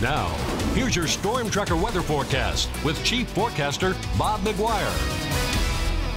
Now, here's your Storm Tracker weather forecast with Chief Forecaster Bob McGuire.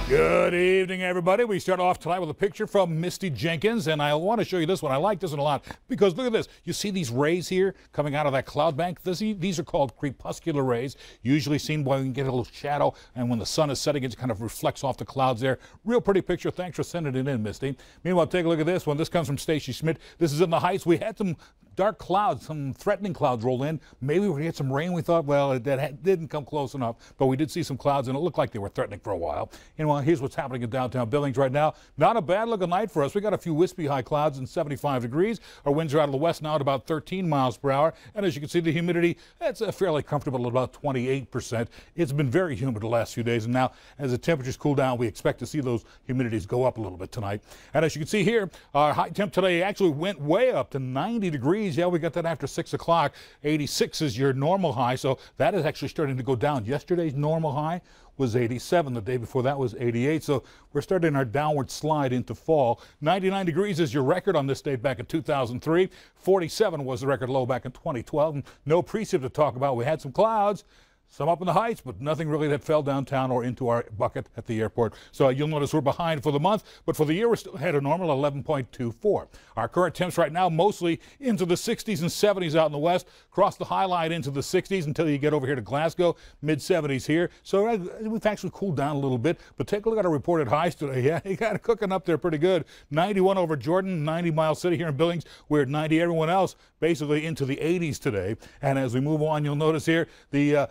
Good evening, everybody. We start off tonight with a picture from Misty Jenkins, and I want to show you this one. I like this one a lot because look at this. You see these rays here coming out of that cloud bank? These are called crepuscular rays, usually seen when you get a little shadow, and when the sun is setting, it kind of reflects off the clouds there. Real pretty picture. Thanks for sending it in, Misty. Meanwhile, take a look at this one. This comes from Stacy Schmidt. This is in the Heights. We had some dark clouds, some threatening clouds roll in. Maybe we're going to get some rain. We thought, well, that didn't come close enough, but we did see some clouds, and it looked like they were threatening for a while. Anyway, here's what's happening in downtown Billings right now. Not a bad looking night for us. We got a few wispy high clouds and 75 degrees. Our winds are out of the west now at about 13 miles per hour. And as you can see, the humidity, it's fairly comfortable at about 28%. It's been very humid the last few days. And now as the temperatures cool down, we expect to see those humidities go up a little bit tonight. And as you can see here, our high temp today actually went way up to 90 degrees. Yeah, we got that after 6 o'clock. 86 is your normal high. So that is actually starting to go down. Yesterday's normal high was 87. The day before that was 88. So we're starting our downward slide into fall. 99 degrees is your record on this date back in 2003. 47 was the record low back in 2012. And no precip to talk about. We had some clouds. Some up in the Heights, but nothing really that fell downtown or into our bucket at the airport. So you'll notice we're behind for the month, but for the year we're still ahead of normal, 11.24. Our current temps right now mostly into the 60s and 70s out in the west. Cross the high line into the 60s until you get over here to Glasgow, mid-70s here. So we've actually cooled down a little bit, but take a look at our reported highs today. Yeah, you got it cooking up there pretty good. 91 over Jordan, 90 Mile City here in Billings. We're at 90. Everyone else basically into the 80s today. And as we move on, you'll notice here the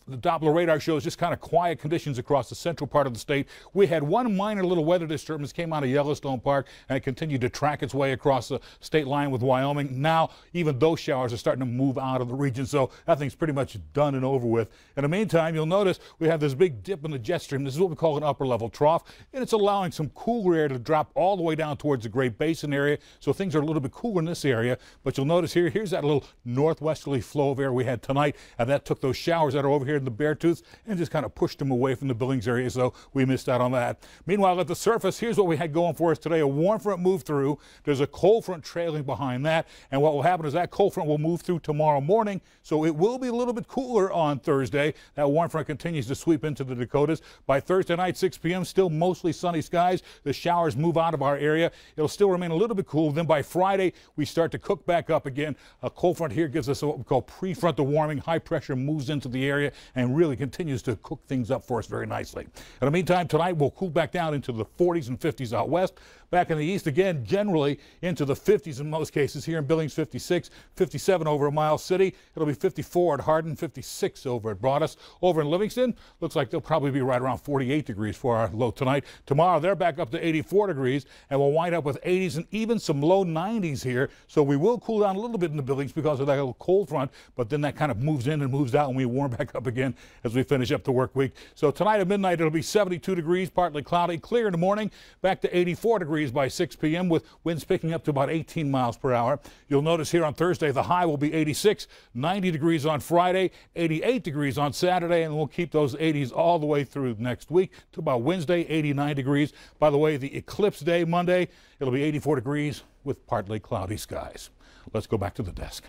Doppler radar shows just kind of quiet conditions across the central part of the state. We had one minor little weather disturbance came out of Yellowstone Park, and it continued to track its way across the state line with Wyoming. Now, even those showers are starting to move out of the region, so that thing's pretty much done and over with. In the meantime, you'll notice we have this big dip in the jet stream. This is what we call an upper level trough, and it's allowing some cooler air to drop all the way down towards the Great Basin area, so things are a little bit cooler in this area. But you'll notice here's that little northwesterly flow of air we had tonight, and that took those showers that are over here in the Beartooth and just kind of pushed them away from the Billings area, so we missed out on that. Meanwhile, at the surface, here's what we had going for us today. A warm front moved through. There's a cold front trailing behind that, and what will happen is that cold front will move through tomorrow morning, so it will be a little bit cooler on Thursday. That warm front continues to sweep into the Dakotas. By Thursday night, 6 p.m., still mostly sunny skies. The showers move out of our area. It'll still remain a little bit cool. Then by Friday, we start to cook back up again. A cold front here gives us what we call prefrontal warming. High pressure moves into the area and really continues to cook things up for us very nicely. In the meantime, tonight we'll cool back down into the 40s and 50s out west. Back in the east again, generally into the 50s in most cases. Here in Billings, 56, 57 over at Miles City. It'll be 54 at Hardin, 56 over at Broadus. Over in Livingston, looks like they'll probably be right around 48 degrees for our low tonight. Tomorrow, they're back up to 84 degrees, and we'll wind up with 80s and even some low 90s here. So we will cool down a little bit in the Billings because of that little cold front, but then that kind of moves in and moves out, and we warm back up again as we finish up the work week. So tonight at midnight, it'll be 72 degrees, partly cloudy, clear in the morning, back to 84 degrees by 6 p.m. with winds picking up to about 18 miles per hour. You'll notice here on Thursday, the high will be 86, 90 degrees on Friday, 88 degrees on Saturday, and we'll keep those 80s all the way through next week to about Wednesday, 89 degrees. By the way, the eclipse day, Monday, it'll be 84 degrees with partly cloudy skies. Let's go back to the desk.